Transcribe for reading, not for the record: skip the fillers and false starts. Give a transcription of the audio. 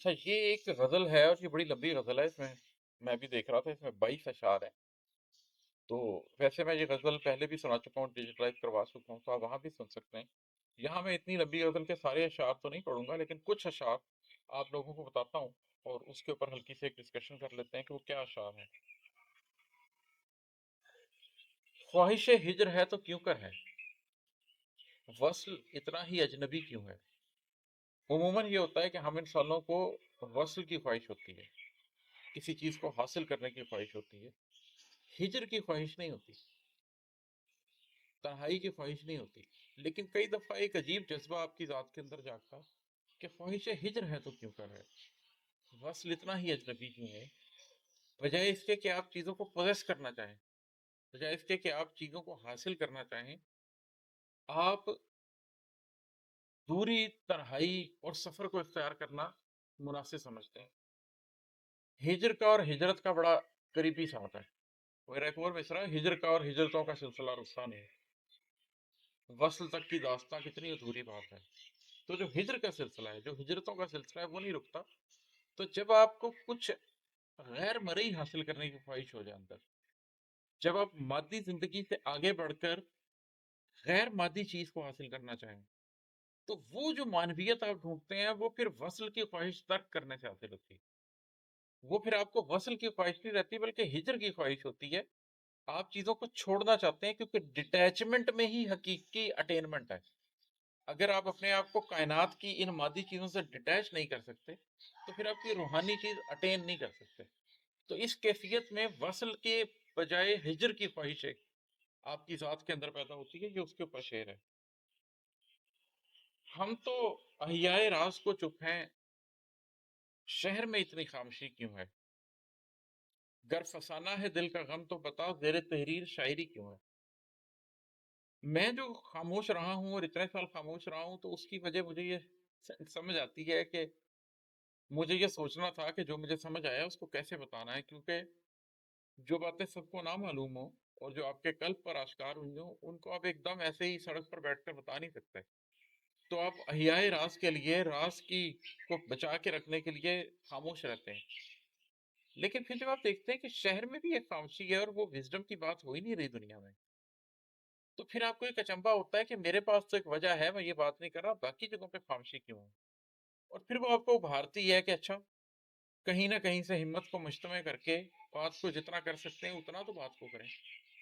अच्छा, ये एक गजल है और ये बड़ी लंबी गजल है। इसमें मैं भी देख रहा था, इसमें 22 अशार है। तो वैसे मैं ये गजल पहले भी सुना चुका हूँ, डिजिटलाइज करवा चुका हूँ, तो आप वहां भी सुन सकते हैं। यहाँ मैं इतनी लंबी गजल के सारे अशार तो नहीं पढ़ूंगा, लेकिन कुछ अशार आप लोगों को बताता हूँ और उसके ऊपर हल्की से एक डिस्कशन कर लेते हैं कि वो क्या अशार है। ख्वाहिश हिजर है तो क्यों कर है, वस्ल इतना ही अजनबी क्यों है। उमूमन ये होता है कि हम इंसानों को वस्ल की ख्वाहिश होती है, किसी चीज को हासिल करने की ख्वाहिश होती है। हिजर की ख्वाहिश नहीं होती, तन्हाई की ख्वाहिश नहीं होती। लेकिन कई दफा एक अजीब जज्बा आपकी जात के अंदर जागता कि ख्वाहिश हिजर है तो क्यों कर है, वस्ल इतना ही अजनबी क्यों है। बजाय इसके कि आप चीजों को पोजेस करना चाहें, बजाय इसके कि आप चीजों को हासिल करना चाहें, आप दूरी, तन्हाई और सफर को इख्तियार करना मुनासिब समझते हैं। हिजर का और हिजरत का बड़ा करीबी साथ है। मेरा एक और मिसरा है, हिजर का और हिजरतों का सिलसिला रुस्ता नहीं, वस्ल तक की दास्तां कितनी अधूरी बात है। तो जो हिजर का सिलसिला है, जो हिजरतों का सिलसिला है, वो नहीं रुकता। तो जब आपको कुछ गैर मरई हासिल करने की ख्वाहिश हो जाए अंदर, जब आप मादी जिंदगी से आगे बढ़कर गैर मादी चीज को हासिल करना चाहें, तो वो जो मानवीयत आप ढूंढते हैं, वो फिर वस्ल की ख्वाहिश तर्क करने से हासिल होती है। वो फिर आपको वस्ल की ख्वाहिश नहीं रहती, बल्कि हिजर की ख्वाहिश होती है। आप चीजों को छोड़ना चाहते हैं, क्योंकि डिटैचमेंट में ही हकीकी अटेनमेंट है। अगर आप अपने आप को कायनात की इन मादी चीजों से डिटैच नहीं कर सकते, तो फिर आपकी रूहानी चीज अटेन नहीं कर सकते। तो इस कैफियत में वसल के बजाय हिजर की ख्वाहिशें आपकी जात के अंदर पैदा होती है। ये उसके ऊपर शेर है। हम तो अहियाए राज को चुप हैं, शहर में इतनी खामोशी क्यों है। गर फसाना है दिल का गम तो बताओ, जेर तहरीर शायरी क्यों है। मैं जो खामोश रहा हूँ और इतने साल खामोश रहा हूँ, तो उसकी वजह मुझे ये समझ आती है कि मुझे ये सोचना था कि जो मुझे समझ आया उसको कैसे बताना है। क्योंकि जो बातें सबको ना मालूम हो और जो आपके कल्ब पर आश्कार हुई हो, उनको आप एकदम ऐसे ही सड़क पर बैठकर बता नहीं सकते। तो आप अहियाए राज के लिए, राज की को बचा के रखने के लिए खामोश रहते हैं। लेकिन फिर जब आप देखते हैं कि शहर में भी एक खामोशी है और वो विजडम की बात हो ही नहीं रही दुनिया में, तो फिर आपको एक अचंभा होता है कि मेरे पास तो एक वजह है, मैं ये बात नहीं कर रहा, बाकी जगहों पे खामोशी क्यों है। और फिर वो आपको उभारती है कि अच्छा, कहीं ना कहीं से हिम्मत को मुज्तमे करके बात को जितना कर सकते हैं उतना तो बात को करें।